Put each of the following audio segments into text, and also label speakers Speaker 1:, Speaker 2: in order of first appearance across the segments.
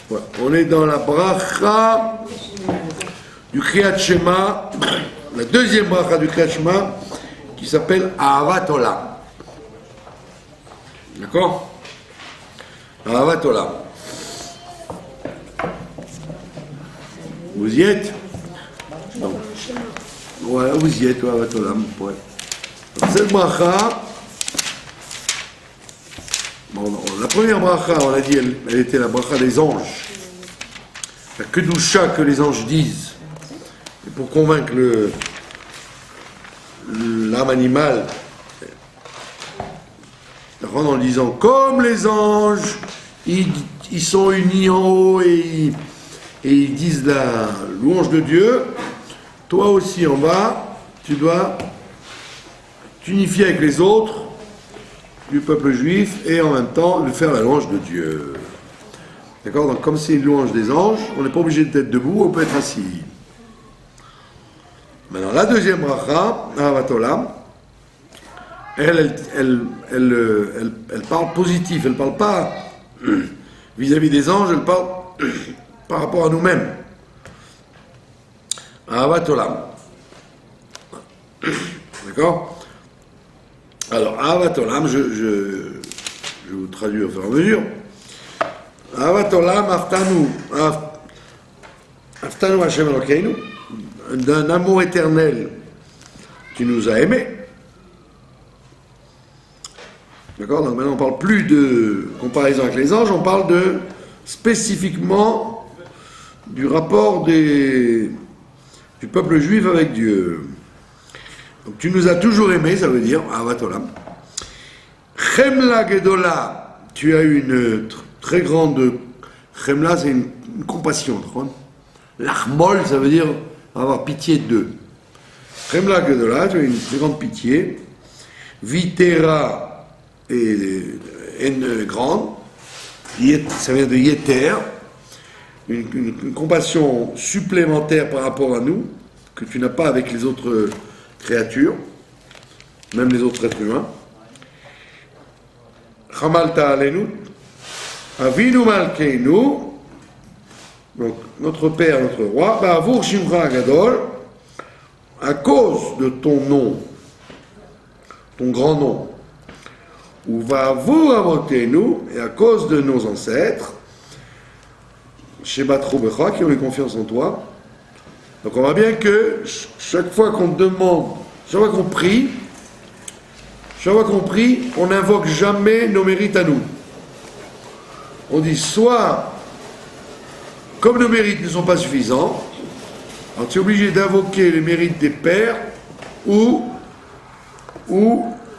Speaker 1: Ouais, on est dans la bracha du Kriyat Shema, la deuxième bracha du Kriyat Shema, qui s'appelle Ahavat Olam. D'accord? Ahavat Olam. Vous y êtes? Non. Ouais, vous y êtes, Ahavat Olam. Ouais. Cette bracha, bon, la première bracha, on a dit, elle était la bracha des anges. La kedusha que les anges disent. Et pour convaincre l'âme animale, en disant, comme les anges, ils sont unis en haut et ils disent la louange de Dieu, toi aussi en bas, tu dois t'unifier avec les autres du peuple juif et en même temps de faire la louange de Dieu. D'accord? Donc comme c'est une louange des anges, on n'est pas obligé d'être debout, on peut être assis. Maintenant, la deuxième bracha, Ahavat Olam, elle parle positif, elle ne parle pas vis-à-vis des anges, elle parle par rapport à nous-mêmes. Ahavat Olam. D'accord? Alors, Ahavat Olam, je vais vous traduire au fur et à mesure. Ahavat Olam, Aftanu Hashem Elokeinu, d'un amour éternel qui nous a aimés. D'accord? Donc maintenant on ne parle plus de comparaison avec les anges, on parle spécifiquement du rapport du peuple juif avec Dieu. Donc tu nous as toujours aimés, ça veut dire, Ahavat Olam. Chemla Gedola, tu as eu une très grande... Chemla, c'est une compassion. L'achmol, ça veut dire avoir pitié d'eux. Chemla Gedola, tu as une très grande pitié. Vitera, et une grande. Ça vient de Yeter. Une compassion supplémentaire par rapport à nous, que tu n'as pas avec les autres créatures, même les autres êtres humains. Chamalta alenu, avinu malkeinu, donc notre Père, notre Roi, ba'avur shimcha gadol, à cause de ton nom, ton grand nom, ou ba'avur avotenu, et à cause de nos ancêtres, shebatru becha, qui ont eu confiance en toi. Donc on voit bien que chaque fois qu'on demande, chaque fois qu'on prie, on n'invoque jamais nos mérites à nous. On dit soit, comme nos mérites ne sont pas suffisants, alors tu es obligé d'invoquer les mérites des pères ou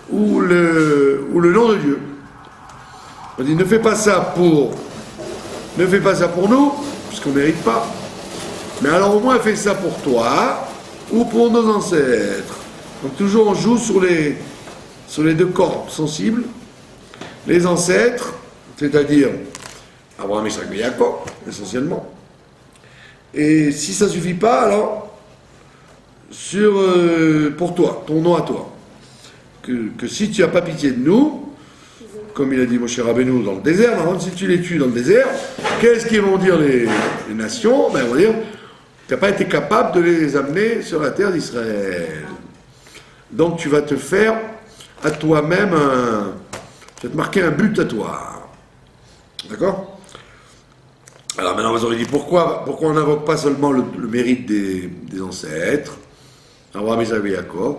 Speaker 1: le nom de Dieu. On dit ne fais pas ça pour nous, puisqu'on ne mérite pas. Mais alors au moins fais ça pour toi ou pour nos ancêtres. Donc toujours on joue sur les deux cordes sensibles, les ancêtres, c'est-à-dire Abraham, Isaac et Jacob, essentiellement. Et si ça ne suffit pas, alors pour toi, ton nom à toi. Que si tu n'as pas pitié de nous, comme il a dit Moshe Rabbeinu dans le désert, maintenant, si tu les tues dans le désert, qu'est-ce qu'ils vont dire les nations? Ben, ils vont dire, tu n'as pas été capable de les amener sur la terre d'Israël. Donc tu vas te faire à toi-même tu vas te marquer un but à toi. D'accord? Alors maintenant vous aurez dit pourquoi on n'invoque pas seulement le mérite des ancêtres, Abraham, Isaac et Jacob?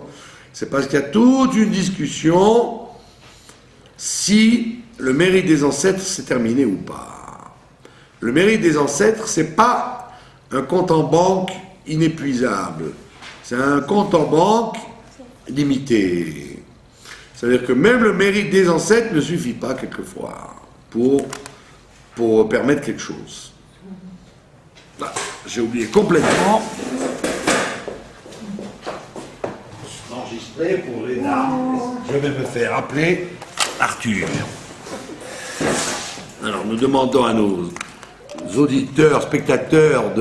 Speaker 1: C'est parce qu'il y a toute une discussion si le mérite des ancêtres s'est terminé ou pas. Le mérite des ancêtres, c'est pas un compte en banque inépuisable. C'est un compte en banque limité. C'est-à-dire que même le mérite des ancêtres ne suffit pas quelquefois pour permettre quelque chose. Là, j'ai oublié complètement. Enregistré pour les dames. Je vais me faire appeler Arthur. Alors nous demandons à nos auditeurs, spectateurs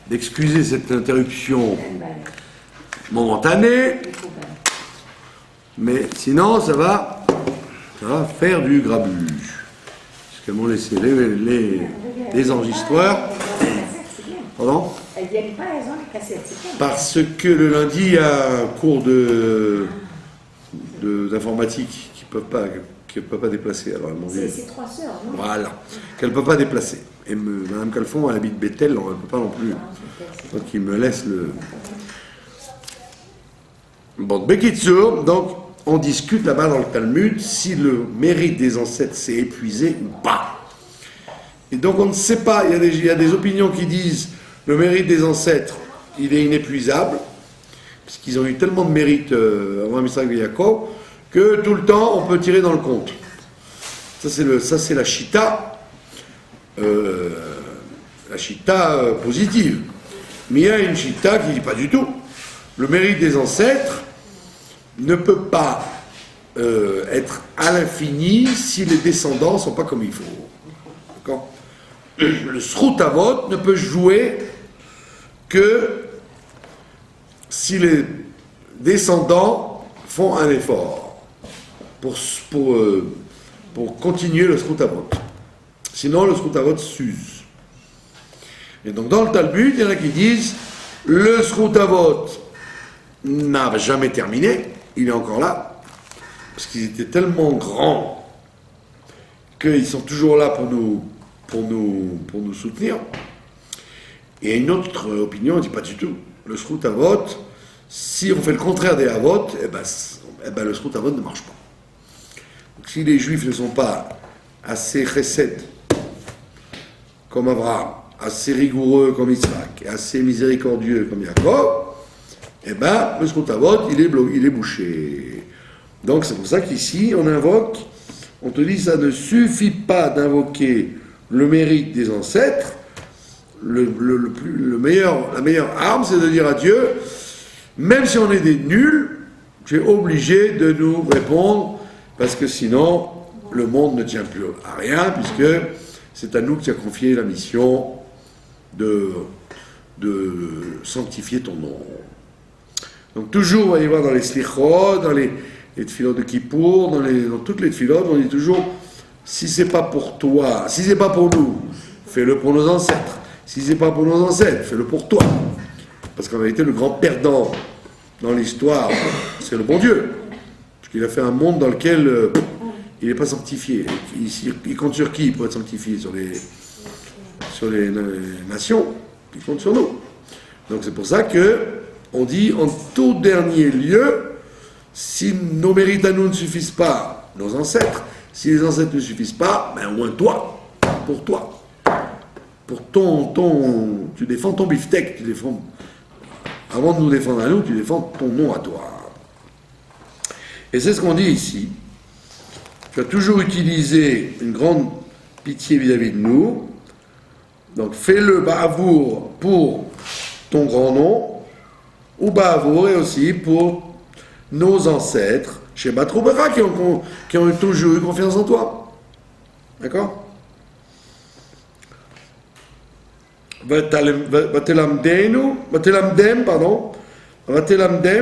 Speaker 1: d'excuser cette interruption momentanée, mais sinon ça va faire du grabuge. Parce qu'elles m'ont laissé des enregistreurs. Pardon?
Speaker 2: Elle vient pas raison les cassettes, c'est bien.
Speaker 1: Parce que le lundi, il y a un cours d'informatique qu'elle ne peut pas déplacer. Alors elle m'a dit,
Speaker 2: C'est 3 sœurs, non?
Speaker 1: voilà, qu'elle ne peut pas déplacer. Et Mme Calfon, elle habite Bethel, alors elle ne peut pas non plus. Donc il me laisse le... Bon, Bekitsur, donc on discute là-bas dans le Talmud si le mérite des ancêtres s'est épuisé ou pas. Et donc on ne sait pas, il y a des opinions qui disent le mérite des ancêtres, il est inépuisable, puisqu'ils ont eu tellement de mérite avant Israël et Yaakov, que tout le temps on peut tirer dans le compte. Ça c'est la chita, positive. Mais il y a une chita qui dit pas du tout. Le mérite des ancêtres ne peut pas être à l'infini si les descendants ne sont pas comme il faut. D'accord ? Le Srout Avot ne peut jouer que si les descendants font un effort pour continuer le Srout Avot. Sinon, le Srout Avot s'use. Et donc, dans le Talmud, il y en a qui disent le Srout Avot n'a jamais terminé, il est encore là, parce qu'ils étaient tellement grands qu'ils sont toujours là pour nous soutenir. Et une autre opinion, on ne dit pas du tout. Le Srout Avot, si on fait le contraire des Avot, eh ben, le Srout Avot ne marche pas. Donc, si les Juifs ne sont pas assez chesed comme Abraham, assez rigoureux comme Yitzhak, et assez miséricordieux comme Yaakov, eh bien, le Srout Avot, il est bouché. Donc, c'est pour ça qu'ici, on te dit, ça ne suffit pas d'invoquer le mérite des ancêtres. La meilleure arme, c'est de dire à Dieu, même si on est des nuls, tu es obligé de nous répondre, parce que sinon, le monde ne tient plus à rien, puisque c'est à nous que tu as confié la mission de sanctifier ton nom. Donc toujours, on va y voir dans les slichot, dans les tefilot de Kippour, dans toutes les tefilot, on dit toujours, si c'est pas pour toi, si c'est pas pour nous, fais-le pour nos ancêtres. Si c'est pas pour nos ancêtres, fais-le pour toi. Parce qu'en réalité, le grand perdant dans l'histoire, c'est le bon Dieu. Parce qu'il a fait un monde dans lequel il n'est pas sanctifié. Il compte sur qui pour être sanctifié? Sur les nations. Il compte sur nous. Donc c'est pour ça que on dit, en tout dernier lieu, si nos mérites à nous ne suffisent pas, nos ancêtres, si les ancêtres ne suffisent pas, ben au moins toi, pour toi. Pour tu défends ton beefsteak, avant de nous défendre à nous, tu défends ton nom à toi. Et c'est ce qu'on dit ici. Tu as toujours utilisé une grande pitié vis-à-vis de nous, donc fais-le ba'avour pour ton grand nom, ou ba'avour et aussi pour nos ancêtres, chez Batroubera, qui ont toujours eu confiance en toi. D'accord? Vatelamdem,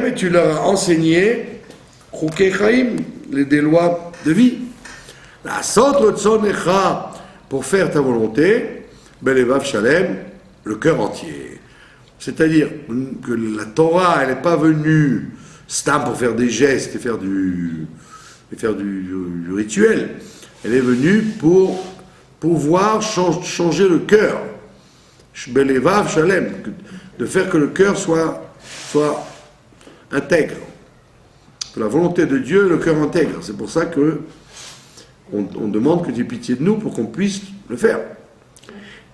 Speaker 1: et tu leur as enseigné Chukei Chaim, des lois de vie. La sotre tzonecha, pour faire ta volonté, belevav shalem, le cœur entier. C'est-à-dire que la Torah, elle n'est pas venue stam pour faire des gestes et faire du rituel. Elle est venue pour pouvoir changer le cœur. Belevav shalem, de faire que le cœur soit intègre. Que la volonté de Dieu, le cœur intègre. C'est pour ça que on demande que tu aies pitié de nous pour qu'on puisse le faire.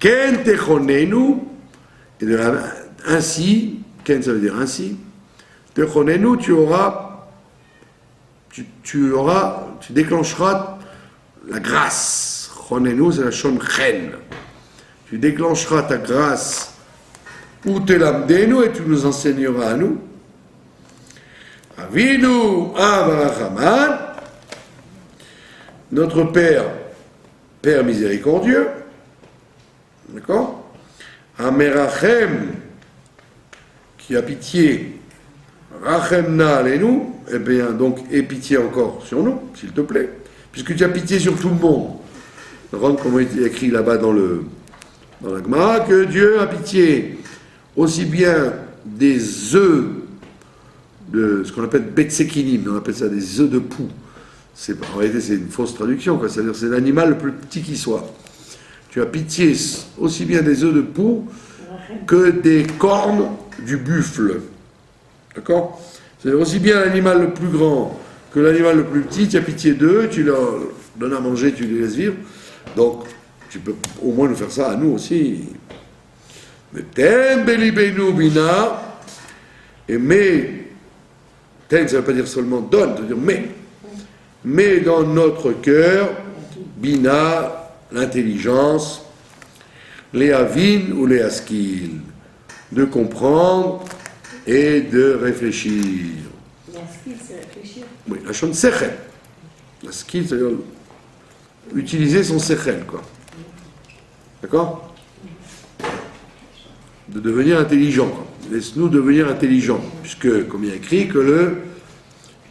Speaker 1: Ken techonenu, et ainsi, ken ça veut dire ainsi, techonenu, tu déclencheras la grâce. Chonenu, c'est la shon chen. Tu déclencheras ta grâce, ou telamdenu, et tu nous enseigneras à nous. Avinu Avarachaman, notre Père miséricordieux, d'accord? Amerachem, qui a pitié, Rachemna alenu, eh bien, donc, aie pitié encore sur nous, s'il te plaît, puisque tu as pitié sur tout le monde. Regarde comment il est écrit là-bas dans le dans la Gemara, que Dieu a pitié aussi bien des œufs de ce qu'on appelle betsekinim, on appelle ça des œufs de poux. En réalité, c'est une fausse traduction, quoi. C'est-à-dire c'est l'animal le plus petit qui soit. Tu as pitié aussi bien des œufs de poux que des cornes du buffle. D'accord? C'est aussi bien l'animal le plus grand que l'animal le plus petit, tu as pitié d'eux, tu leur donnes à manger, tu les laisses vivre. Donc, tu peux au moins nous faire ça à nous aussi. Mais ten belibenu bina, et mais, ten ça ne veut pas dire seulement donne, ça veut dire mais dans notre cœur, bina, l'intelligence, les avin ou les askil, de comprendre et de réfléchir.
Speaker 2: La skill, c'est réfléchir.
Speaker 1: Oui, la chante sechel. La skill, c'est-à-dire utiliser son sechel, quoi. D'accord? De devenir intelligent, quoi. Laisse-nous devenir intelligents, puisque, comme il y a écrit,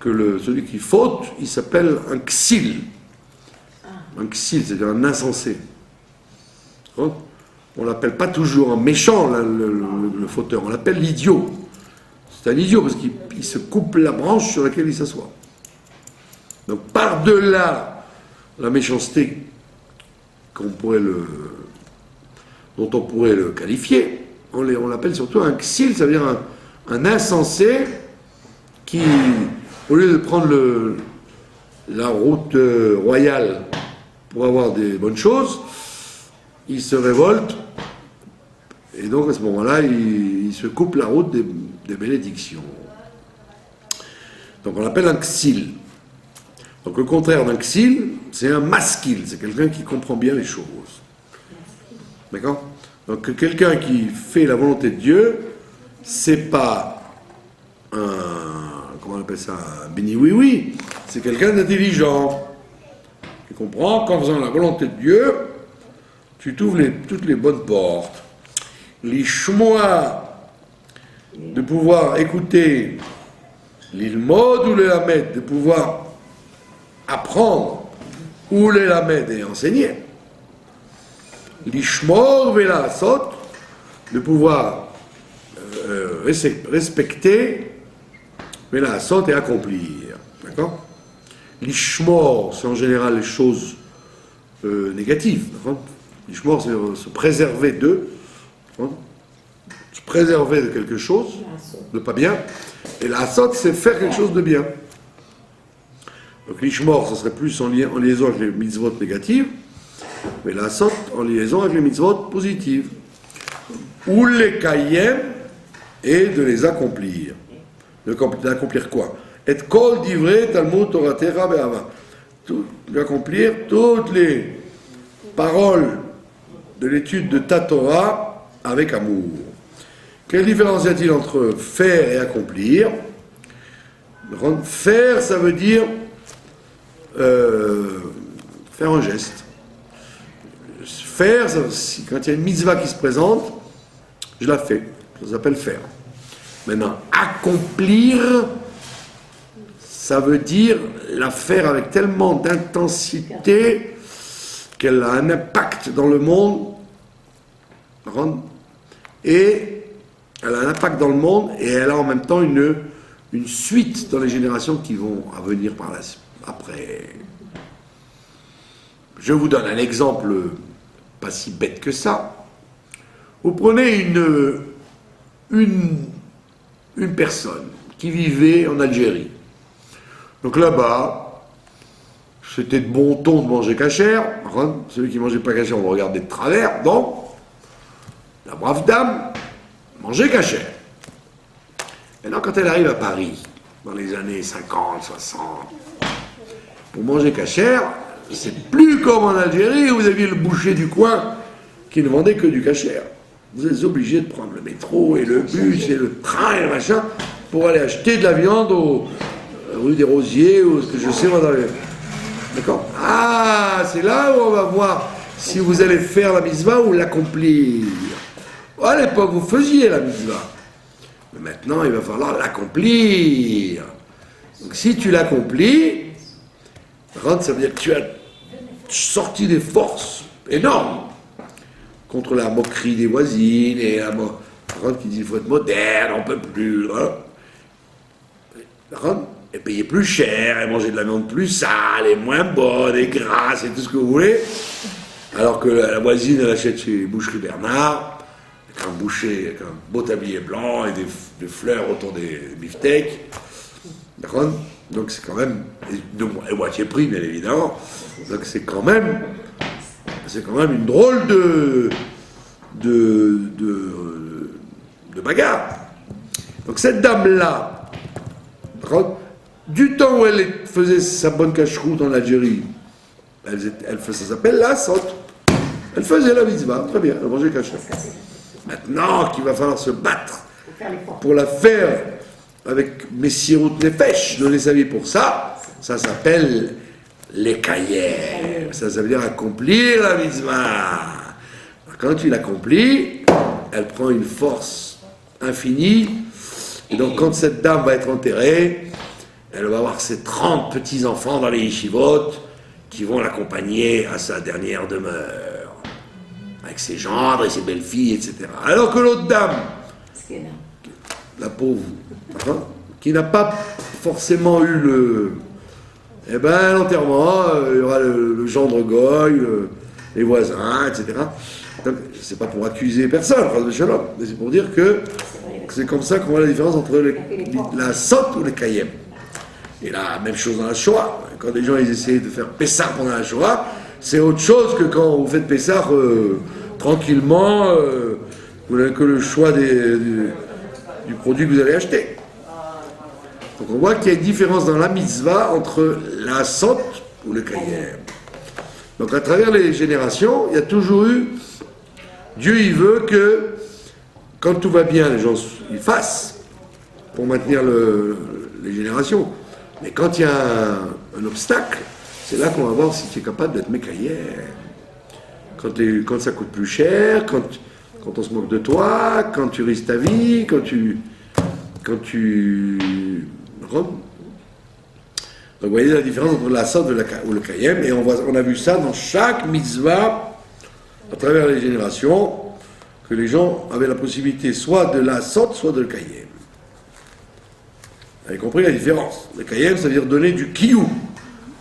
Speaker 1: celui qui faute, il s'appelle un ksil. Un ksil, c'est-à-dire un insensé. On ne l'appelle pas toujours un méchant, le fauteur, on l'appelle l'idiot. C'est un idiot parce qu'il se coupe la branche sur laquelle il s'assoit. Donc par-delà la méchanceté dont on pourrait le qualifier, on l'appelle surtout un ksil, ça veut dire un insensé qui, au lieu de prendre la route royale pour avoir des bonnes choses, il se révolte et donc à ce moment-là, il se coupe la route des bénédictions. Donc on l'appelle un ksil. Donc le contraire d'un ksil, c'est un maskil, c'est quelqu'un qui comprend bien les choses. D'accord? Donc quelqu'un qui fait la volonté de Dieu, c'est pas comment on appelle ça, un béni-oui-oui, c'est quelqu'un d'intelligent, qui comprend qu'en faisant la volonté de Dieu, tu t'ouvres toutes les bonnes portes. L'ishmoa, de pouvoir écouter l'ilmod ou le lamed, de pouvoir apprendre ou le lamed et enseigner. L'ishmor vela sot, de pouvoir respecter vela sot et accomplir. D'accord? L'ishmor, c'est en général les choses négatives. D'accord? L'ishmor, c'est se préserver d'eux. Se préserver de quelque chose de pas bien, et la asot, c'est faire quelque chose de bien. Donc l'ishmor, ça serait plus en liaison avec les mitzvot négatives, mais la asot en liaison avec les mitzvot positives. Ou les kayem, et de les accomplir. D'accomplir quoi? Et kol divrei Talmud Toratera be'ava. D'accomplir toutes les paroles de l'étude de ta Torah avec amour. Quelle différence y a-t-il entre faire et accomplir? Faire, ça veut dire faire un geste. Faire, quand il y a une mitzvah qui se présente, je la fais. Ça s'appelle faire. Maintenant, accomplir, ça veut dire la faire avec tellement d'intensité qu'elle a un impact dans le monde. Et elle a un impact dans le monde et elle a en même temps une suite dans les générations qui vont à venir après. Je vous donne un exemple pas si bête que ça. Vous prenez une personne qui vivait en Algérie. Donc là-bas, c'était de bon ton de manger cachère. Celui qui ne mangeait pas cachère, on le regardait de travers. Donc, la brave dame mangeait cachère. Maintenant, quand elle arrive à Paris, dans les années 50, 60, pour manger cachère, c'est plus comme en Algérie où vous aviez le boucher du coin qui ne vendait que du cachère. Vous êtes obligé de prendre le métro et le bus et le train et le machin pour aller acheter de la viande rue des Rosiers ou ce que je sais moi dans les... D'accord? Ah, c'est là où on va voir si vous allez faire la mitzvah ou l'accomplir. À l'époque, vous faisiez la mitzvah. Mais maintenant, il va falloir l'accomplir. Donc, si tu l'accomplis, ça veut dire que tu as sorti des forces énormes contre la moquerie des voisines et qui dit il faut être moderne, on peut plus. Hein. Et payer plus cher, et manger de la viande plus sale, et moins bonne, et grasse, et tout ce que vous voulez. Alors que la voisine, elle achète chez Boucherie Bernard, avec un boucher, avec un beau tablier blanc, et des fleurs autour des beefsteaks. D'accord. Donc c'est quand même, et moitié prix, bien évidemment. Donc c'est quand même une drôle de bagarre. Donc cette dame-là, du temps où elle faisait sa bonne cache-route en Algérie, ça s'appelle la sotte. Elle faisait la mitzvah, très bien, elle mangeait cache. Maintenant qu'il va falloir se battre pour la faire avec Messirut Nefesh, donner sa vie pour ça, ça s'appelle les cahiers. Ça veut dire accomplir la mitzvah. Quand tu l'accomplis, elle prend une force infinie. Et donc quand cette dame va être enterrée, elle va avoir ses 30 petits-enfants dans les yeshivot qui vont l'accompagner à sa dernière demeure. Avec ses gendres et ses belles-filles, etc. Alors que l'autre dame, la pauvre, qui n'a pas forcément eu l'enterrement, il y aura le gendre goy, les voisins, etc. Donc, c'est pas pour accuser personne, mais c'est pour dire que c'est comme ça qu'on voit la différence entre la sotte ou les kayem. Et la même chose dans la Shoah. Quand des gens ils essayaient de faire Pessah pendant la Shoah, c'est autre chose que quand vous faites Pessah tranquillement, vous n'avez que le choix du produit que vous allez acheter. Donc on voit qu'il y a une différence dans la mitzvah entre la sotte ou le kayem. Donc à travers les générations, il y a toujours eu, Dieu il veut que quand tout va bien, les gens ils fassent pour maintenir les générations. Mais quand il y a un obstacle, c'est là qu'on va voir si tu es capable d'être mécaillère. Quand ça coûte plus cher, quand on se moque de toi, quand tu risques ta vie, quand tu Donc vous voyez la différence entre la sotte ou le kayem, et on a vu ça dans chaque mitzvah, à travers les générations, que les gens avaient la possibilité soit de la sotte, soit de le kayem. Vous avez compris la différence. Le kayem, ça veut dire donner du kiyou,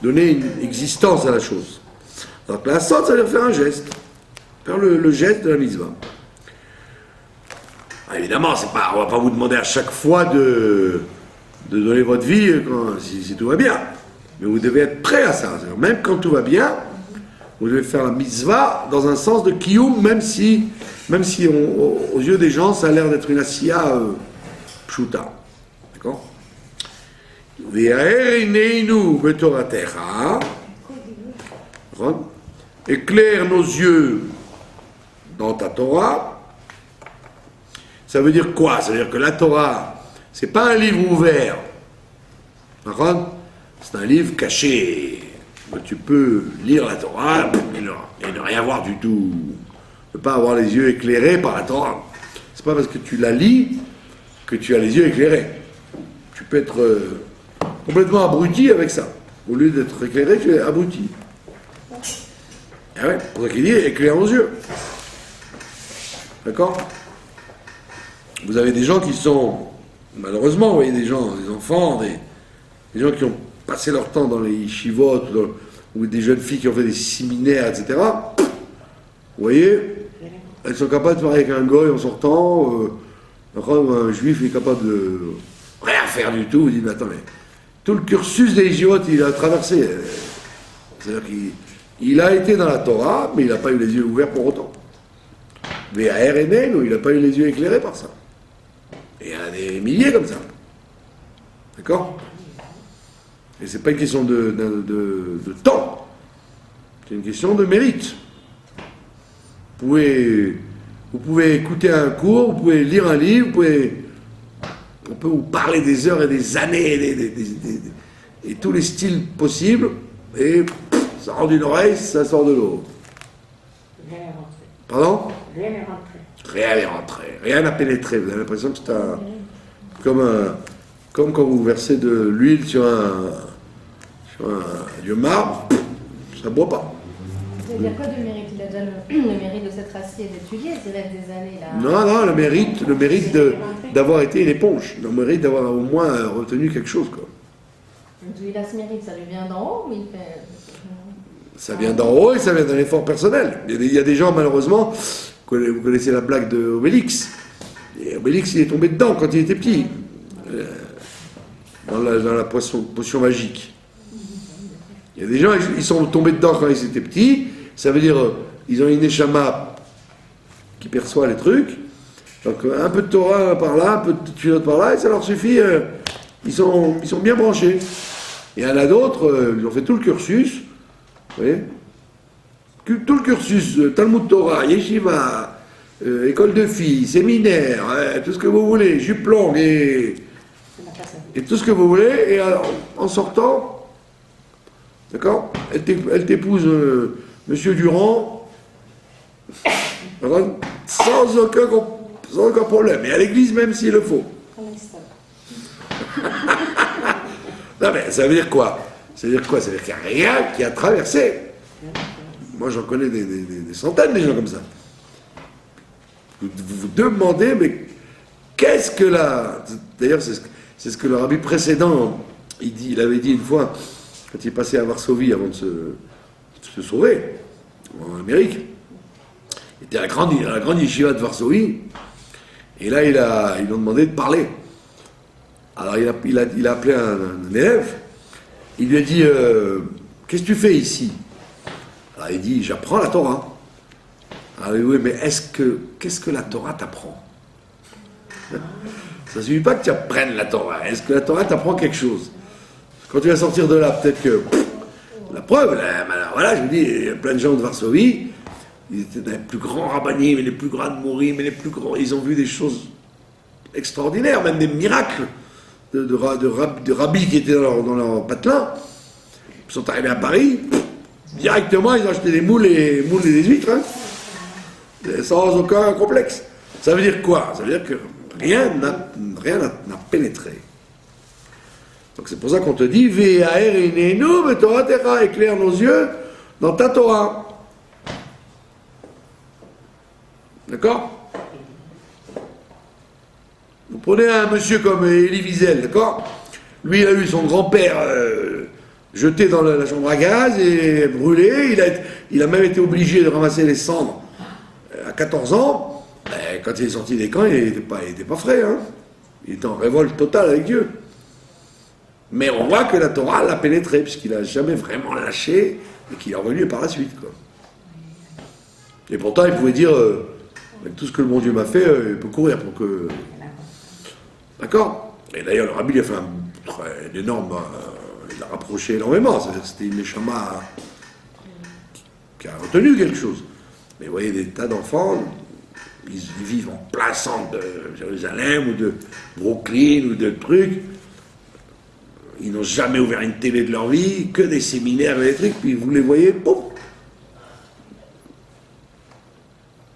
Speaker 1: donner une existence à la chose. Alors que la sotte, ça veut dire faire un geste, faire le geste de la mitzvah. Alors, évidemment, on ne va pas vous demander à chaque fois de donner votre vie si tout va bien. Mais vous devez être prêt à ça. C'est-à-dire, même quand tout va bien, vous devez faire la mitzvah dans un sens de kiyum, même si aux yeux des gens, ça a l'air d'être une asiya pshuta. D'accord? Éclaire nos yeux dans ta Torah. Ça veut dire quoi? Ça veut dire que la Torah, c'est pas un livre ouvert. C'est un livre caché. Tu peux lire la Torah et ne rien voir du tout. Ne pas avoir les yeux éclairés par la Torah. C'est pas parce que tu la lis que tu as les yeux éclairés. Tu peux être complètement abruti avec ça. Au lieu d'être éclairé, tu es abruti. Et ouais, pour ça qu'il dit éclaire nos yeux. D'accord? Vous avez des gens qui sont, malheureusement, vous voyez des enfants, des gens qui ont passé leur temps dans les yeshivot, ou des jeunes filles qui ont fait des séminaires, etc. Vous voyez, elles sont capables de parler avec un goy en sortant, un juif est capable de rien faire du tout. Vous dites, mais attends, mais tout le cursus des yeshivot, il a traversé. C'est-à-dire qu'il a été dans la Torah, mais il n'a pas eu les yeux ouverts pour autant. Mais à RNN, il n'a pas eu les yeux éclairés par ça. Et il y en a des milliers comme ça. D'accord? Et c'est pas une question de temps. C'est une question de mérite. Vous pouvez écouter un cours, vous pouvez lire un livre, on peut vous parler des heures et des années, et tous les styles possibles, et ça rentre d'une oreille, ça sort de l'autre.
Speaker 2: Rien n'est rentré.
Speaker 1: Pardon?
Speaker 2: Rien n'est rentré.
Speaker 1: Rien n'est rentré, rien n'a pénétré. Vous avez l'impression que c'est comme quand vous versez de l'huile sur un vieux marbre, ça ne boit pas.
Speaker 3: Il n'y a pas de mérite, il a déjà le mérite de s'être assis et d'étudier, c'est là des années là.
Speaker 1: Non, le mérite d'avoir été une éponge, le mérite d'avoir au moins retenu quelque chose, quoi.
Speaker 3: D'où il a ce mérite, ça lui vient d'en haut, mais il fait.
Speaker 1: Ça vient d'en haut et ça vient d'un effort personnel. Il y a des gens, malheureusement, vous connaissez la blague de Obélix. Et Obélix, il est tombé dedans quand il était petit, dans la potion magique. Il y a des gens, ils sont tombés dedans quand ils étaient petits, ça veut dire, ils ont une échama qui perçoit les trucs, donc un peu de Torah par là, un peu de Tfilote par là, et ça leur suffit, ils sont bien branchés. Et il y en a d'autres, ils ont fait tout le cursus, vous voyez, tout le cursus, Talmud Torah, Yeshiva, école de filles, séminaire, tout ce que vous voulez, jupe longue et tout ce que vous voulez, et en sortant, d'accord, elle t'épouse Monsieur Durand, sans aucun problème, et à l'église même s'il le faut. Non mais ça veut dire quoi? Ça veut dire quoi? Ça veut dire qu'il n'y a rien qui a traversé. Moi j'en connais des centaines de gens comme ça. Vous vous demandez, mais qu'est-ce que la... D'ailleurs c'est ce que le rabbi précédent, il avait dit une fois, quand il passait à Varsovie avant de se sauver, en Amérique. Il était à la grande yeshiva de Varsovie, et là ils lui ont demandé de parler. Alors il a appelé un élève, il lui a dit qu'est-ce que tu fais ici? Alors il dit j'apprends la Torah. Alors il dit oui, mais qu'est-ce que la Torah t'apprend? Ça ne suffit pas que tu apprennes la Torah. Est-ce que la Torah t'apprend quelque chose? Quand tu vas sortir de là, peut-être que la preuve, là, voilà, je vous dis, il y a plein de gens de Varsovie, ils étaient les plus grands rabbinim, les plus grands mourim, les plus grands, ils ont vu des choses extraordinaires, même des miracles de rabbis qui étaient dans leur patelin. Ils sont arrivés à Paris, directement, ils ont acheté des moules et des huîtres, hein, sans aucun complexe. Ça veut dire quoi? Ça veut dire que rien n'a pénétré. Donc c'est pour ça qu'on te dit éclaire nos yeux dans ta Torah. D'accord? Vous prenez un monsieur comme Elie Wiesel, d'accord? Lui, il a eu son grand-père jeté dans la chambre à gaz et brûlé. Il a même été obligé de ramasser les cendres à 14 ans. Ben, quand il est sorti des camps, il n'était pas frais. Hein? Il était en révolte totale avec Dieu. Mais on voit que la Torah l'a pénétré, puisqu'il n'a jamais vraiment lâché et qu'il est revenu par la suite. Quoi. Et pourtant, il pouvait dire, avec tout ce que le bon Dieu m'a fait, il peut courir pour que... D'accord? Et d'ailleurs, le rabbi il a fait un énorme... il a rapproché énormément, c'est-à-dire que c'était une neshama qui a retenu quelque chose. Mais vous voyez, des tas d'enfants, ils vivent en plein centre de Jérusalem, ou de Brooklyn, ou de trucs. Ils n'ont jamais ouvert une télé de leur vie, que des séminaires électriques, puis vous les voyez, boum,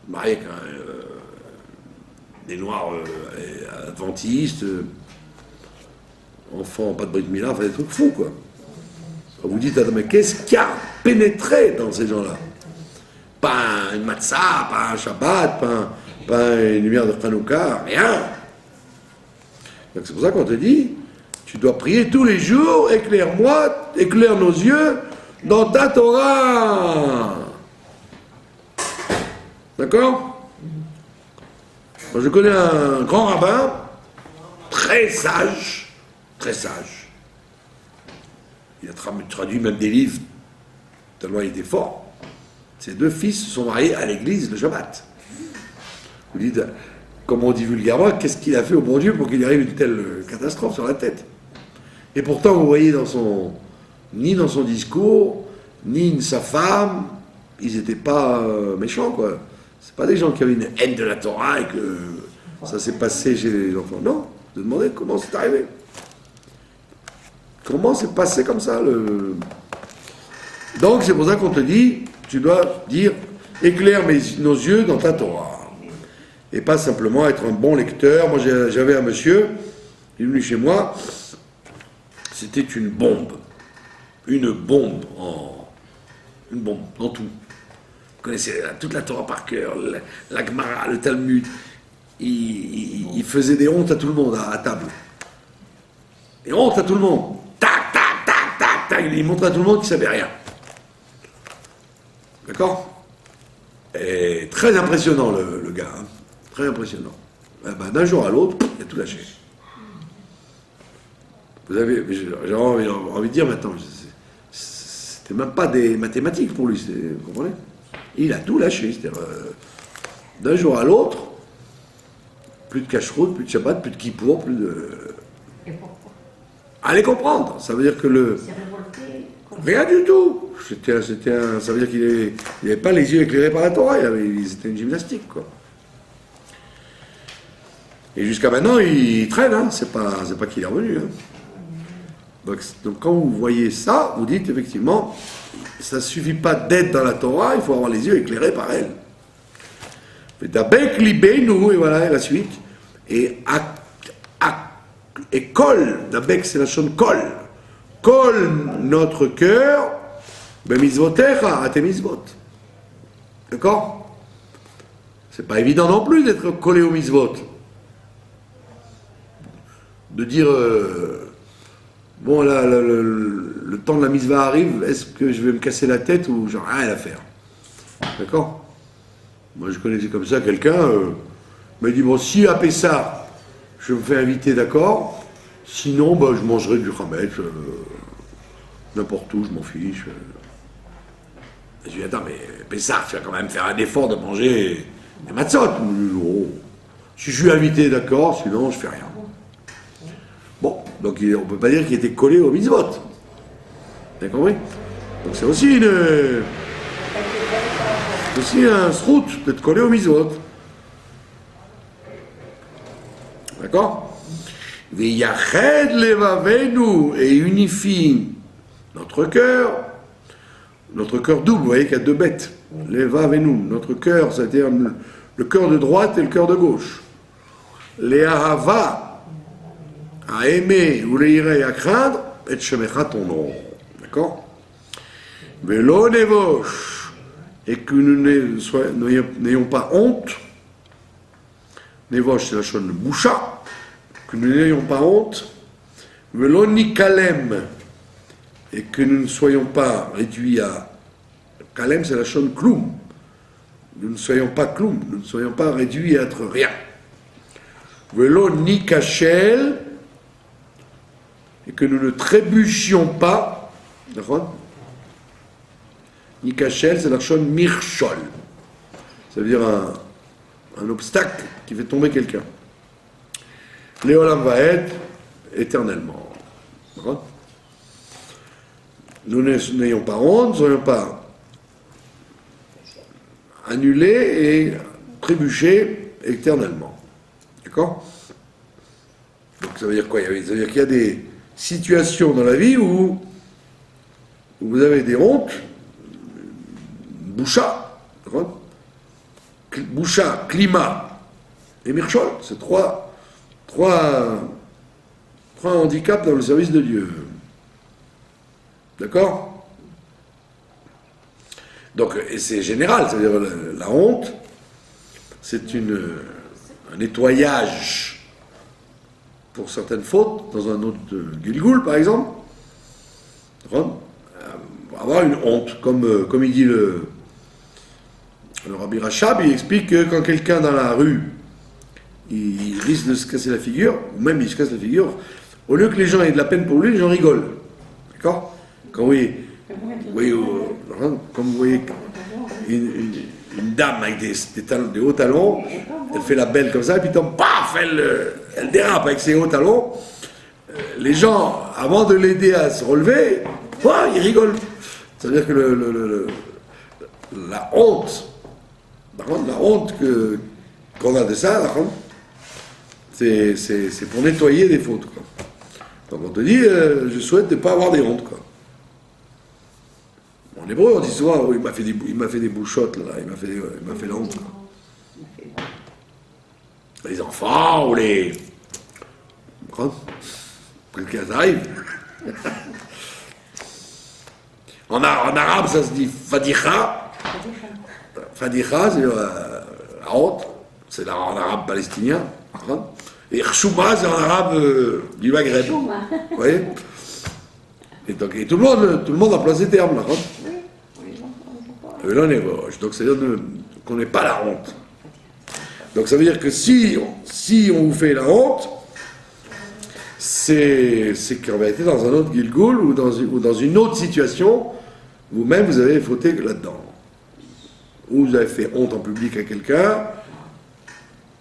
Speaker 1: mariés avec des noirs adventistes, enfants, pas de brit milah, enfin des trucs fous, quoi. Vous dites, attends, mais qu'est-ce qui a pénétré dans ces gens-là? Pas une matzah, pas un Shabbat, pas une lumière de Hanouka, rien. Donc c'est pour ça qu'on te dit, tu dois prier tous les jours, éclaire nos yeux dans ta Torah. D'accord? Moi, je connais un grand rabbin, très sage. Il a traduit même des livres, tellement il était fort. Ses deux fils se sont mariés à l'église le Shabbat. Vous dites, comme on dit vulgairement, qu'est-ce qu'il a fait au bon Dieu pour qu'il arrive une telle catastrophe sur la tête? Et pourtant, vous voyez, ni dans son discours, ni sa femme, ils n'étaient pas méchants, quoi. C'est pas des gens qui avaient une haine de la Torah et que ça s'est passé chez les enfants. Non, vous demandez comment c'est arrivé. Comment c'est passé comme ça Donc, c'est pour ça qu'on te dit, tu dois dire, éclaire nos yeux dans ta Torah. Et pas simplement être un bon lecteur. Moi, j'avais un monsieur, il est venu chez moi, c'était une bombe dans tout. connaissait toute la Torah par cœur, la Gemara, le Talmud. Il faisait des hontes à tout le monde à table. Des hontes à tout le monde. Tac, tac, tac, tac, tac. Il montrait à tout le monde qu'il savait rien. D'accord? Et très impressionnant le gars. Hein. Très impressionnant. D'un jour à l'autre, il a tout lâché. Vous avez, j'ai envie de dire maintenant, c'était même pas des mathématiques pour lui, vous comprenez? Il a tout lâché, c'est-à-dire d'un jour à l'autre, plus de cache-route, plus de Shabbat, plus de Kippour, plus de...
Speaker 2: Et pourquoi?
Speaker 1: Allez comprendre, ça veut dire que
Speaker 2: Il s'est révolté.
Speaker 1: rien du tout. Ça veut dire qu'il n'avait pas les yeux éclairés par la Torah, c'était une gymnastique, quoi. Et jusqu'à maintenant, il traîne, hein. C'est pas qu'il est revenu. Hein. Donc quand vous voyez ça, vous dites effectivement, ça ne suffit pas d'être dans la Torah, il faut avoir les yeux éclairés par elle. Dabek libenu, et voilà la suite. Et kol, dabek c'est la chaîne kol. Kol notre cœur, ben mitzvotecha, à tes mitzvot. D'accord? C'est pas évident non plus d'être collé aux mitzvot. De dire, bon, là, le temps de la mitzvah arrive, est-ce que je vais me casser la tête ou j'en ai rien à faire? D'accord? Moi, je connaissais comme ça quelqu'un, m'a dit, bon, si à Pessah, je me fais inviter, d'accord, sinon, bah, je mangerai du chametz, n'importe où, je m'en fiche. Je lui ai dit, attends, mais Pessah, tu vas quand même faire un effort de manger des matzot. Non. Si je suis invité, d'accord, sinon, je fais rien. Bon, donc on ne peut pas dire qu'il était collé au mitzvot. Vous avez compris? Donc c'est aussi un srout d'être collé au mitzvot. D'accord? Veyached levavenu, et unifie notre cœur double, vous voyez qu'il y a deux bêtes. Levavenu, notre cœur, c'est-à-dire le cœur de droite et le cœur de gauche. Les ahava, à aimer ou les irer à craindre, et shemecha ton nom. D'accord? Velo nevosh, et que nous n'ayons pas honte. Nevosh, c'est la chaîne boucha, que nous n'ayons pas honte. Velo nikalem, et que nous ne soyons pas réduits à. Kalem, c'est la chaîne kloum. Nous ne soyons pas kloum, nous ne soyons pas réduits à être rien. Velo nikachel, et que nous ne trébuchions pas, d'accord? Nikachel, c'est la chaîne mirchol. Ça veut dire un obstacle qui fait tomber quelqu'un. Léolam va être éternellement. D'accord? Nous n'ayons pas honte, ne soyons pas annulés et trébuchés éternellement. D'accord? Donc ça veut dire quoi? Ça veut dire qu'il y a des situations dans la vie où vous avez des hontes, boucha, boucha, climat et mirchol, c'est trois handicaps dans le service de Dieu. D'accord? Donc, et c'est général, c'est-à-dire la honte, c'est un nettoyage pour certaines fautes, dans un autre Gilgoul par exemple, avoir une honte, comme il dit le Rabbi Rachab, il explique que quand quelqu'un dans la rue, il risque de se casser la figure, ou même il se casse la figure, au lieu que les gens aient de la peine pour lui, les gens rigolent. D'accord? Quand vous voyez, comme vous voyez une dame avec des hauts talons, elle fait la belle comme ça, et puis paf, elle dérape avec ses hauts talons. Les gens, avant de l'aider à se relever, ils rigolent. C'est-à-dire que la honte, qu'on a de ça, c'est pour nettoyer des fautes. Quoi. Donc on te dit, je souhaite ne pas avoir des hontes. Quoi. En hébreu, on dit souvent, oh, il m'a fait des bouchottes, là, il m'a fait la honte. Quoi. Les enfants ou les... Quelqu'un arrive. En arabe, ça se dit fadicha. Fadiha, c'est la honte, c'est en arabe palestinien. Et Chouma, c'est en arabe du Maghreb. Vous voyez? Et donc, et tout le monde emploie ces termes là. Et là, on est moche. Donc, c'est-à-dire qu'on n'est pas la honte. Donc, ça veut dire que si on vous fait la honte, c'est qu'on va être dans un autre Gilgoul ou dans une autre situation, vous-même, vous avez fauté là-dedans. Ou vous avez fait honte en public à quelqu'un,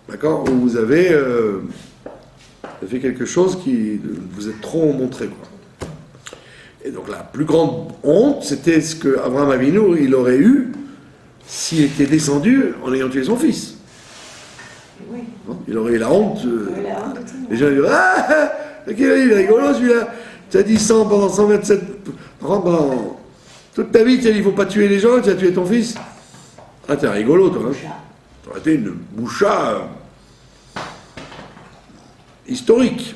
Speaker 1: d'accord? Ou vous avez fait quelque chose qui vous êtes trop montré, quoi. Et donc la plus grande honte, c'était ce que Abraham Avinu, il aurait eu s'il était descendu en ayant tué son fils.
Speaker 2: Oui.
Speaker 1: Il aurait eu la honte.
Speaker 2: La honte,
Speaker 1: les gens disent ah, il est rigolo celui-là. Tu as dit 100 pendant 127. Pendant toute ta vie, tu as dit il ne faut pas tuer les gens, tu as tué ton fils. Ah, t'es rigolo, toi. Hein. Ça aurait été une boucha historique.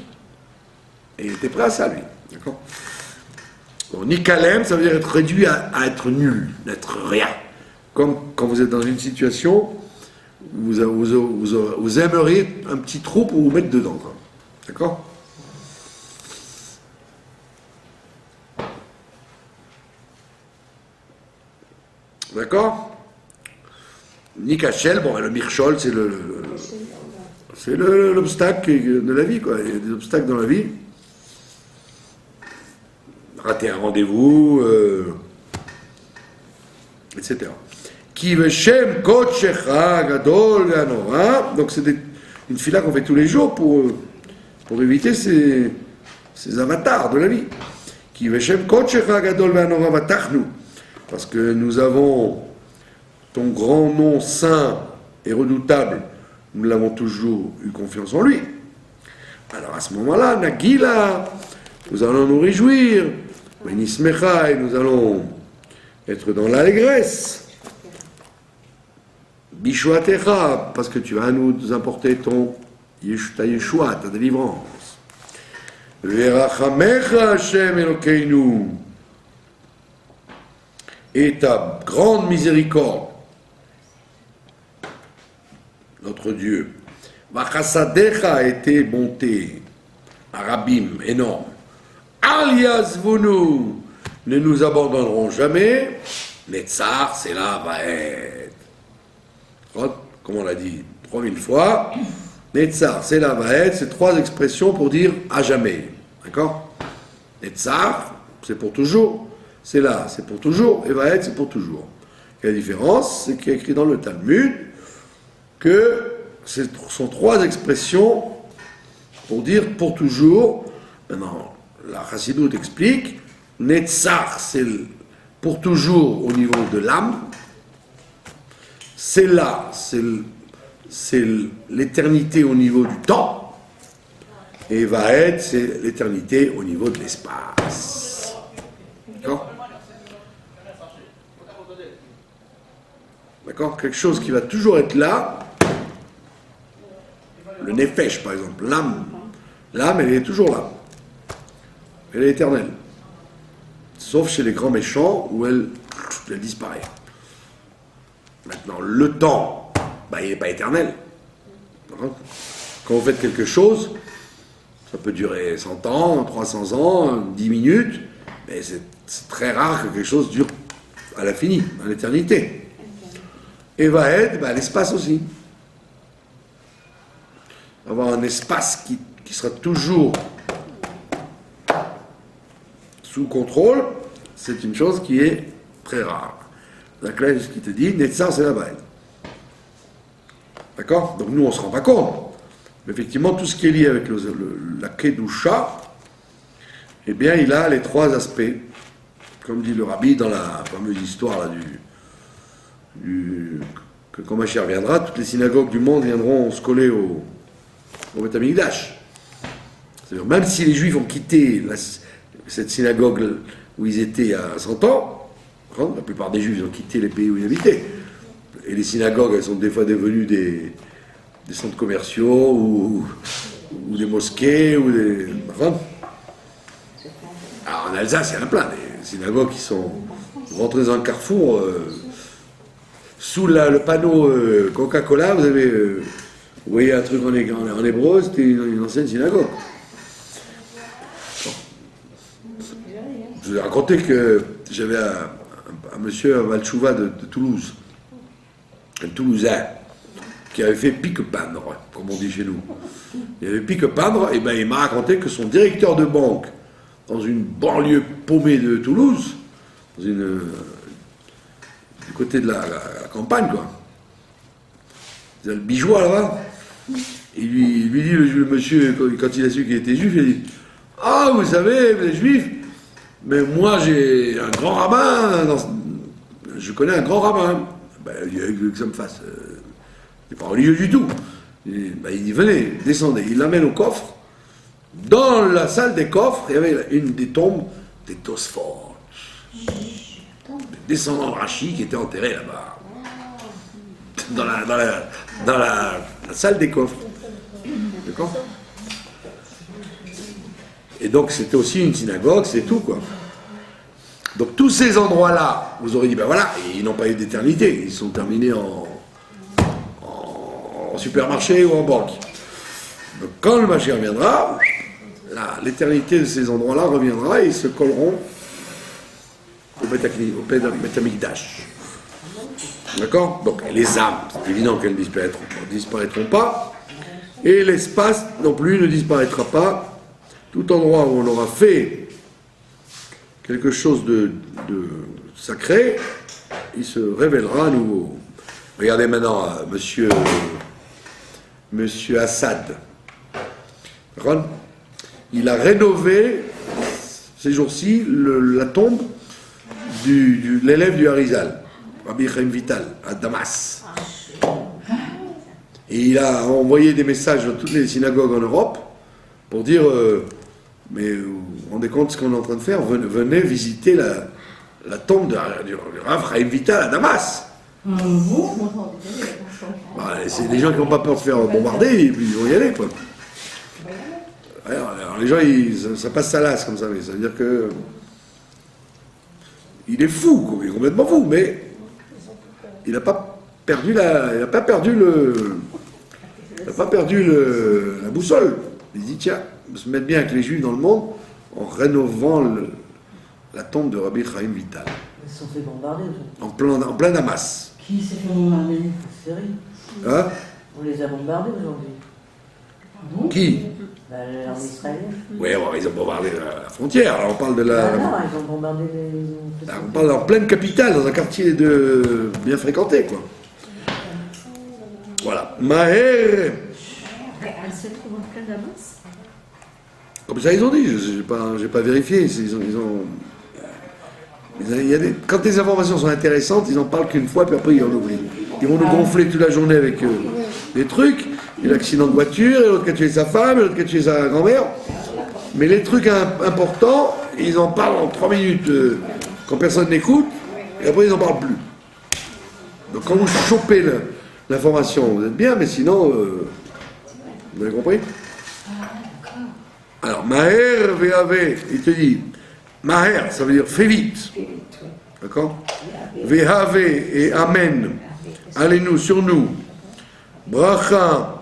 Speaker 1: Et il était prêt à ça, lui. D'accord? Donc, Nikalem, ça veut dire être réduit à être nul, d'être rien. Comme quand vous êtes dans une situation où vous aimeriez un petit trou pour vous mettre dedans. Quoi. D'accord? D'accord? Nikachel, bon, le Mirchol, c'est l'obstacle de la vie, quoi. Il y a des obstacles dans la vie. Rater un rendez-vous, etc. Ki veshem kochecha gadol ve'anora. Donc c'est une fila qu'on fait tous les jours pour éviter ces avatars de la vie. Ki veshem kochecha gadol ve'anora vatachnu. Parce que nous avons ton grand nom saint et redoutable, nous l'avons toujours eu confiance en lui. Alors à ce moment-là, Nagila, nous allons nous réjouir. Benismecha, et nous allons être dans l'allégresse. Bishuatecha, parce que tu vas nous apporter ta Yeshua, ta délivrance. Verachamecha Hashem Elokeinu, et ta grande miséricorde, notre Dieu. Vachasadecha a été bonté, Arabim, énorme. Alias Vounou, ne nous abandonnerons jamais. Netzar, c'est là, va être. Comme on l'a dit 3000 fois, Netzar, c'est là, va être, c'est trois expressions pour dire à jamais. D'accord? Netzar, c'est pour toujours. C'est là, c'est pour toujours. Et va être, c'est pour toujours. Et la différence, c'est qu'il y a écrit dans le Talmud que ce sont trois expressions pour dire pour toujours. Maintenant, la Chassidoute explique, Netzach, c'est pour toujours au niveau de l'âme, c'est là, c'est l'éternité au niveau du temps, et Vaed, c'est l'éternité au niveau de l'espace. D'accord? D'accord? Quelque chose qui va toujours être là, le Nefesh par exemple, l'âme elle est toujours là. Elle est éternelle. Sauf chez les grands méchants où elle disparaît. Maintenant, le temps, il n'est pas éternel. Quand vous faites quelque chose, ça peut durer 100 ans, 300 ans, 10 minutes, mais c'est très rare que quelque chose dure à l'infini, à l'éternité. Et va être l'espace aussi. Avoir un espace qui sera toujours sous contrôle, c'est une chose qui est très rare. La clé, ce qui te dit, Netzar, c'est la base. D'accord? Donc nous, on ne se rend pas compte. Mais effectivement, tout ce qui est lié avec la Kedusha, eh bien, il a les trois aspects. Comme dit le Rabbi dans la fameuse histoire là, que quand Mashiach viendra, toutes les synagogues du monde viendront se coller au Beth Amikdash. C'est-à-dire, même si les Juifs ont quitté cette synagogue où ils étaient il y a 100 ans, la plupart des Juifs ont quitté les pays où ils habitaient. Et les synagogues, elles sont des fois devenues des centres commerciaux ou des mosquées ou des... Alors en Alsace, il y en a plein, des synagogues qui sont rentrées dans un carrefour sous le panneau Coca-Cola, vous avez, vous voyez un truc en hébreu, c'était une ancienne synagogue. Bon. Je vous ai raconté que j'avais un monsieur, un Valchouva de Toulouse, un Toulousain, qui avait fait pique-pendre, comme on dit chez nous. Il avait pique-pendre, et ben il m'a raconté que son directeur de banque, dans une banlieue paumée de Toulouse, du côté de la campagne, quoi. Il a le bijoua là-bas. Il lui dit, le monsieur, quand il a su qu'il était juif, il a dit « Ah, vous savez, vous êtes juif, mais moi j'ai un grand rabbin, je connais un grand rabbin. » Ben, il a eu que ça me fasse. Il n'est pas religieux du tout. Il dit « Venez, descendez. » Il l'amène au coffre. Dans la salle des coffres, il y avait une des tombes des Tosfot, des descendants de Rachi qui étaient enterrés là-bas, dans la salle des coffres. D'accord? Et donc c'était aussi une synagogue, c'est tout, quoi. Donc tous ces endroits-là, vous aurez dit, ben voilà, ils n'ont pas eu d'éternité, ils sont terminés en supermarché ou en banque. Donc quand le Mashiach viendra, l'éternité de ces endroits-là reviendra et ils se colleront au Beth Amikdash. D'accord? Donc les âmes, c'est évident qu'elles ne disparaîtront pas, et l'espace non plus ne disparaîtra pas. Tout endroit où on aura fait quelque chose de sacré, il se révélera à nouveau. Regardez maintenant Monsieur Assad. Il a rénové ces jours-ci la tombe de l'élève du Harizal, Rabbi Chaim Vital, à Damas. Et il a envoyé des messages dans toutes les synagogues en Europe pour dire mais vous vous rendez compte de ce qu'on est en train de faire, venez visiter la tombe du Rav Chaim Vital à Damas. C'est des gens qui n'ont pas peur de se faire bombarder et puis ils vont y aller, quoi. Alors les gens, ça passe salace comme ça, mais ça veut dire que il est fou, quoi. Il est complètement fou, mais il n'a pas perdu la boussole. Il dit tiens, on se mettre bien avec les Juifs dans le monde en rénovant la tombe de Rabbi Chaim Vital.
Speaker 2: Ils se sont fait bombarder aujourd'hui.
Speaker 1: En plein Damas.
Speaker 2: Qui s'est fait bombarder? C'est vrai.
Speaker 1: Hein?
Speaker 2: On les a bombardés aujourd'hui.
Speaker 1: Qui?
Speaker 2: L'armée israélienne.
Speaker 1: Oui, bon, ils ont bombardé la frontière. Alors on parle de la.
Speaker 2: Non, ils ont bombardé les.
Speaker 1: On parle en pleine capitale, dans un quartier bien fréquenté, quoi. Voilà. Maher. Comme ça, ils ont dit. J'ai pas vérifié. Quand les informations sont intéressantes, ils en parlent qu'une fois, puis après ils en oublient. Ils vont nous gonfler toute la journée avec des trucs. Il y a l'accident de voiture, et l'autre qui a tué sa femme, et l'autre qui a tué sa grand-mère. Mais les trucs importants, ils en parlent en 3 minutes quand personne n'écoute, et après ils n'en parlent plus. Donc quand vous chopez l'information, vous êtes bien, mais sinon, vous avez compris? Alors, Maher Ve'ave, il te dit, Maher, ça veut dire fais vite. D'accord? Ve'ave et Amen, allez-nous sur nous. Bracha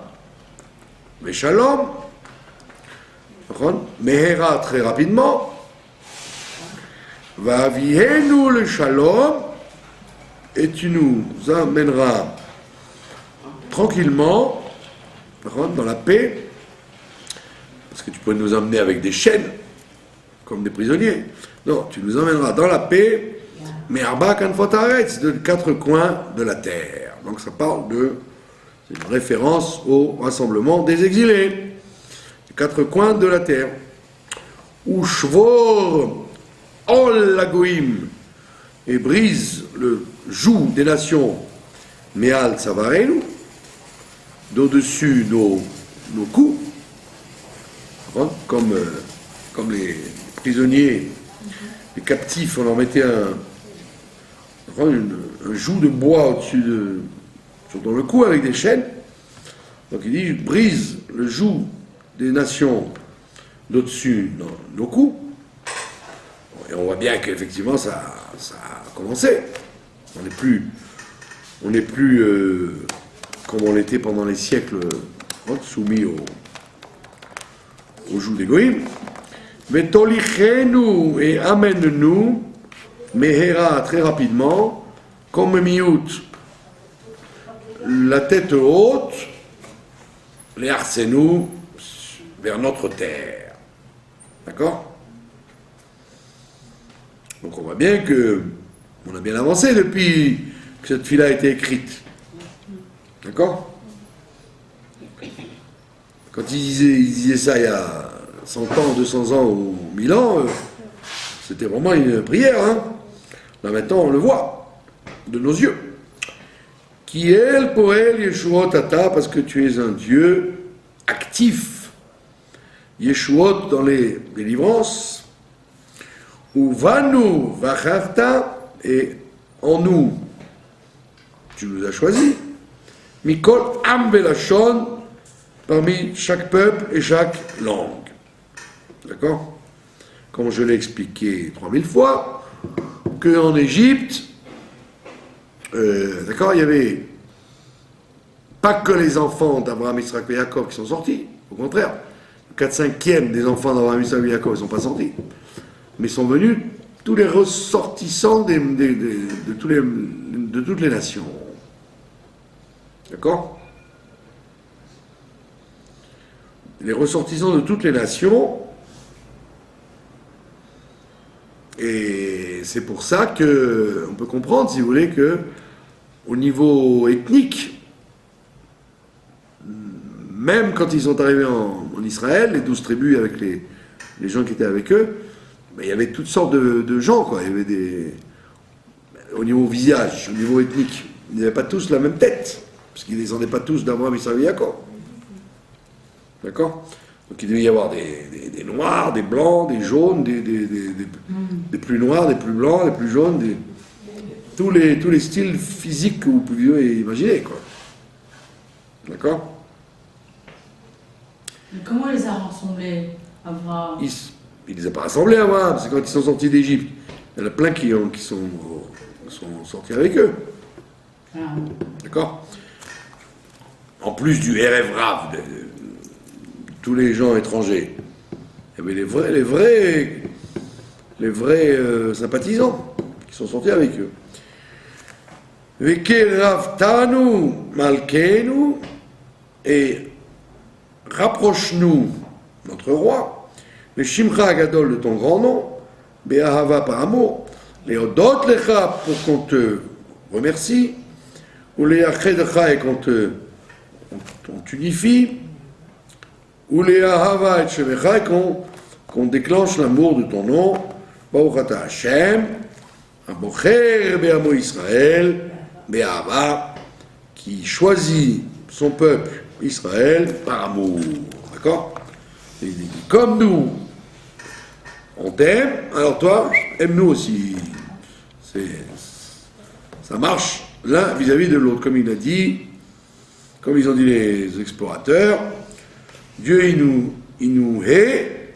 Speaker 1: Ve'shalom, Mehera très rapidement. Va'avienu le shalom, et tu nous amèneras tranquillement dans la paix, parce que tu peux nous emmener avec des chaînes, comme des prisonniers. Non, tu nous emmèneras dans la paix, mais Arba Kanfotaretz, de 4 coins de la terre. Donc ça parle c'est une référence au rassemblement des exilés, les 4 coins de la terre. Ou Shvor Ol Lagoim, et brise le joug des nations, Meal Savarenu, d'au-dessus nos coups, comme les prisonniers, les captifs, on leur mettait un joug de bois au-dessus dans le cou avec des chaînes. Donc il dit, brise le joug des nations d'au-dessus nos coups. Et on voit bien qu'effectivement ça a commencé. On n'est plus On n'est plus comme on l'était pendant les siècles, soumis au joug des goïms. Vetolichenu et amène-nous, mehera très rapidement, comme miout, la tête haute, les arsenou vers notre terre. D'accord? Donc on voit bien que on a bien avancé depuis que cette fille-là a été écrite. D'accord? Quand il disait ça il y a 100 ans, 200 ans ou 1000 ans, c'était vraiment une prière. Hein? Là maintenant on le voit de nos yeux. Qui est le poël Yeshuot Tata, parce que tu es un Dieu actif. Yeshuot dans les délivrances. Ou Vanu Vachavta, et en nous, tu nous as choisis. Mikol Am Velashon, parmi chaque peuple et chaque langue. D'accord? Comme je l'ai expliqué 3000 fois, qu'en Égypte, d'accord, il y avait pas que les enfants d'Abraham, Isaac et Jacob qui sont sortis, au contraire, 4/5 des enfants d'Abraham, Isaac et Jacob ne sont pas sortis, mais sont venus tous les ressortissants de toutes les nations. D'accord? Les ressortissants de toutes les nations, et c'est pour ça qu'on peut comprendre, si vous voulez, que au niveau ethnique, même quand ils sont arrivés en Israël, les 12 tribus avec les gens qui étaient avec eux, ben, il y avait toutes sortes de gens, quoi. Il y avait au niveau visage, au niveau ethnique, ils n'avaient pas tous la même tête, parce qu'ils ne descendaient pas tous d'Abraham, Isaac et Jacob. D'accord? Donc il devait y avoir des noirs, des blancs, des jaunes, des plus noirs, des plus blancs, des plus jaunes, tous les styles physiques que vous pouviez imaginer, quoi. D'accord?
Speaker 4: Mais comment il les a rassemblés, Abraham?
Speaker 1: Il les a pas rassemblés, Abraham, c'est quand ils sont sortis d'Égypte. Il y en a plein qui sont sortis avec eux.
Speaker 4: Ah.
Speaker 1: D'accord? En plus du RF Rav, tous les gens étrangers, il y avait les vrais sympathisants qui sont sortis avec eux. Vekel Rav Tanu Malkenu, et rapproche-nous, notre roi, le Shimcha Agadol de ton grand nom, Be'ahava par amour, les Odot Lecha pour qu'on te remercie, ou les Achedecha et qu'on t'unifie, ou les Ahava et Shemecha et qu'on déclenche l'amour de ton nom, Baruch Ata Hashem, Abocher Be'amo Israël, Be'ahava, qui choisit son peuple Israël par amour. D'accord? Il dit, comme nous, on t'aime, alors toi, aime-nous aussi. Ça marche l'un vis-à-vis de l'autre. Comme il a dit, comme ils ont dit les explorateurs, Dieu, il nous hait,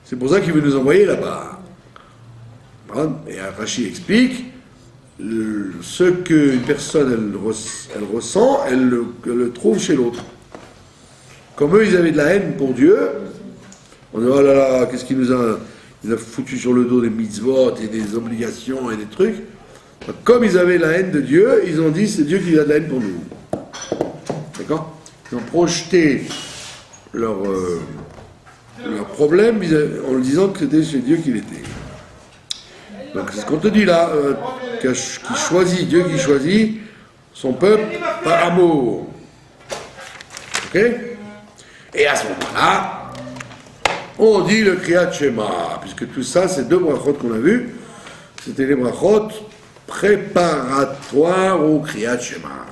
Speaker 1: c'est pour ça qu'il veut nous envoyer là-bas. Et Rashi explique, ce qu'une personne elle ressent, elle le trouve chez l'autre. Comme eux, ils avaient de la haine pour Dieu, on dit, oh là là, qu'est-ce qu'il nous a foutu sur le dos des mitzvot et des obligations et des trucs. Comme ils avaient la haine de Dieu, ils ont dit, c'est Dieu qui a de la haine pour nous. D'accord? Ils ont projeté leur problème en le disant que c'était chez Dieu qu'il était. Donc c'est ce qu'on te dit là, Dieu qui choisit son peuple par amour. Ok? Et à ce moment-là, on dit le Kriyat Shema, puisque tout ça, c'est 2 brachot qu'on a vus, c'était les brachot préparatoires au Kriyat Shema.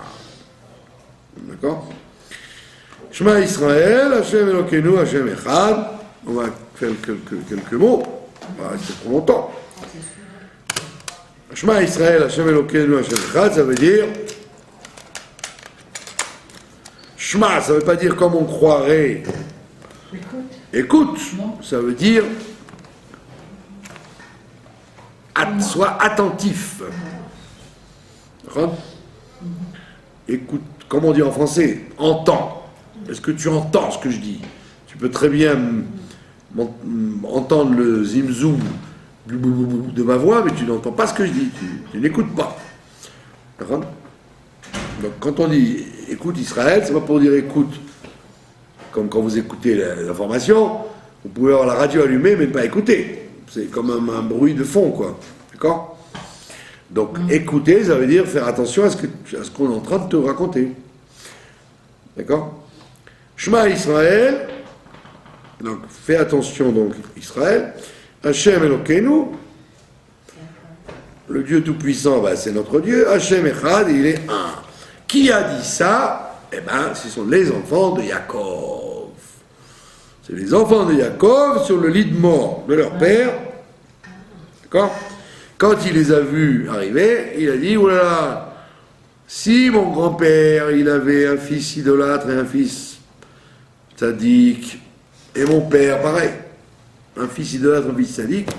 Speaker 1: D'accord? Shema Israël, Hashem Elokeinu, Hashem Echad. On va faire quelques mots, on va rester trop longtemps. Shema Israël, Hashem Elokeinu, Hashem Echad, ça veut dire Shema, ça ne veut pas dire comme on croirait. Écoute, ça veut dire sois attentif. écoute, comme on dit en français, entends. Est-ce que tu entends ce que je dis? Tu peux très bien entendre le zim-zoom de ma voix, mais tu n'entends pas ce que je dis, tu n'écoutes pas. D'accord? Donc quand on dit écoute Israël, c'est pas pour dire écoute, comme quand vous écoutez l'information, vous pouvez avoir la radio allumée mais ne pas écouter. C'est comme un bruit de fond, quoi. D'accord? Donc écouter, ça veut dire faire attention à ce qu'on est en train de te raconter. D'accord? Shema Israël, donc fais attention donc Israël, Hachem Elokeinu, le Dieu Tout-Puissant, ben, c'est notre Dieu, Hachem Echad, il est un. Qui a dit ça? Eh bien, ce sont les enfants de Yaakov. C'est les enfants de Yaakov sur le lit de mort de leur père. D'accord? Quand il les a vus arriver, il a dit, oh là là, si mon grand-père, il avait un fils idolâtre et un fils sadique, et mon père, pareil, un fils idolâtre, un fils sadique,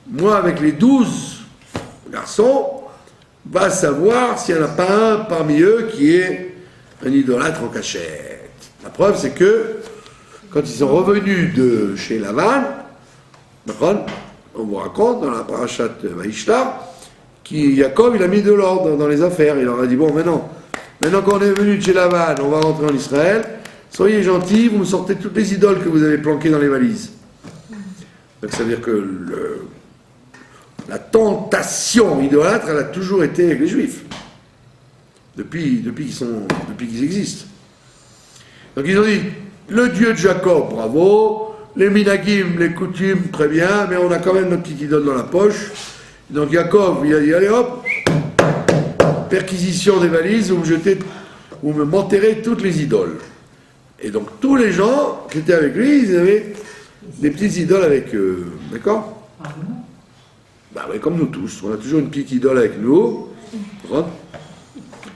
Speaker 1: moi, avec les 12 garçons, va savoir s'il n'y en a pas un parmi eux qui est un idolâtre en cachette. La preuve, c'est que, quand ils sont revenus de chez Lavan, on vous raconte dans la parashat Vaishla, Yaakov, il a mis de l'ordre dans les affaires. Il leur a dit, bon, maintenant qu'on est venu de chez Lavan, on va rentrer en Israël, soyez gentils, vous me sortez toutes les idoles que vous avez planquées dans les valises. Donc ça veut dire que la tentation idolâtre, elle a toujours été avec les Juifs. Depuis qu'ils existent. Donc ils ont dit, le Dieu de Jacob, bravo, les minagim, les coutumes, très bien, mais on a quand même notre petite idole dans la poche. Donc Jacob, il a dit, allez hop, perquisition des valises, vous m'enterrez toutes les idoles. Et donc tous les gens qui étaient avec lui, ils avaient des petites idoles avec eux. D'accord?
Speaker 4: Ah bon?
Speaker 1: Bah oui, comme nous tous, on a toujours une petite idole avec nous.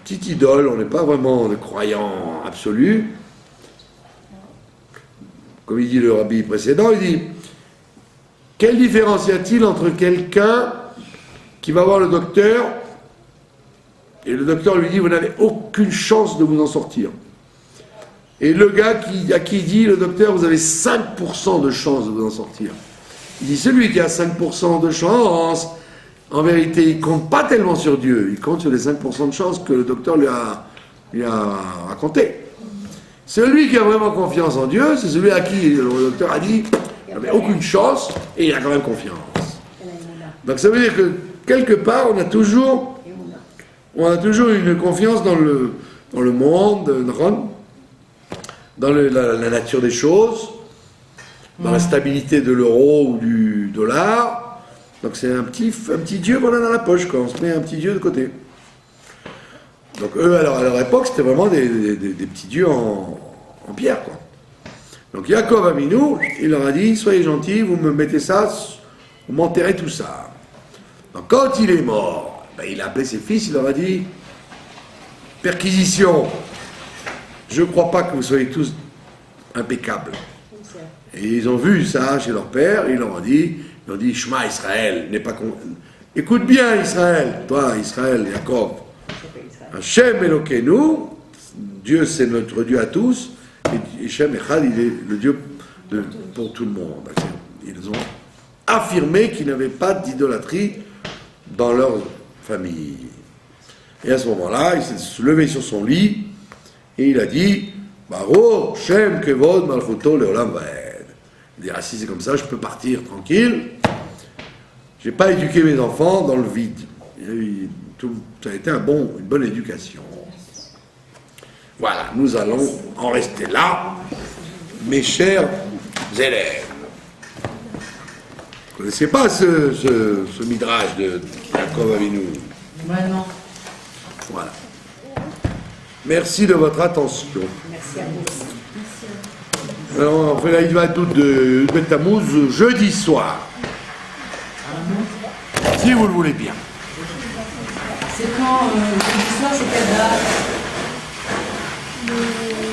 Speaker 1: Petite idole, on n'est pas vraiment des croyants absolus. Comme il dit le rabbi précédent, il dit, quelle différence y a-t-il entre quelqu'un qui va voir le docteur et le docteur lui dit, vous n'avez aucune chance de vous en sortir. Et le gars à qui il dit, le docteur, vous avez 5% de chance de vous en sortir. Il dit, celui qui a 5% de chance, en vérité, il ne compte pas tellement sur Dieu, il compte sur les 5% de chance que le docteur lui a raconté. Celui qui a vraiment confiance en Dieu, c'est celui à qui le docteur a dit, il n'avait aucune chance, et il a quand même confiance. Donc ça veut dire que, quelque part, on a toujours une confiance dans le monde, dans la nature des choses, dans la stabilité de l'euro ou du dollar. Donc c'est un petit Dieu qu'on a dans la poche, quoi. On se met un petit Dieu de côté. Donc eux, à leur époque, c'était vraiment des petits dieux en pierre, quoi. Donc Yaakov Avinu, il leur a dit, soyez gentils, vous me mettez ça, vous m'enterrez tout ça. Donc quand il est mort, il a appelé ses fils, il leur a dit, perquisition, je ne crois pas que vous soyez tous impeccables. Et ils ont vu ça chez leur père, ils leur ont dit, Shema Israël, n'est pas écoute bien Israël, toi Israël, Yaakov. Hachem Elokeinu, Dieu c'est notre Dieu à tous, et Hachem Echad, il est le Dieu pour tout le monde. Ils ont affirmé qu'il n'y avait pas d'idolâtrie dans leur famille. Et à ce moment-là, il s'est levé sur son lit, et il a dit, Baruch Shem Kevod Malchuto Leolam Vaed. Il dit, ah si c'est comme ça, je peux partir tranquille. Je n'ai pas éduqué mes enfants dans le vide. Ça a été une bonne éducation. Voilà, nous allons en rester là, mes chers élèves. Vous ne connaissez pas ce midrash de Yaakov Avinu?
Speaker 4: Ouais, non.
Speaker 1: Voilà. Merci de votre attention.
Speaker 3: Merci à vous.
Speaker 1: Alors, on fait la Hiva de Bet Tammuz jeudi soir. Si vous le voulez bien.
Speaker 4: C'est quand jeudi soir, c'est quelle date?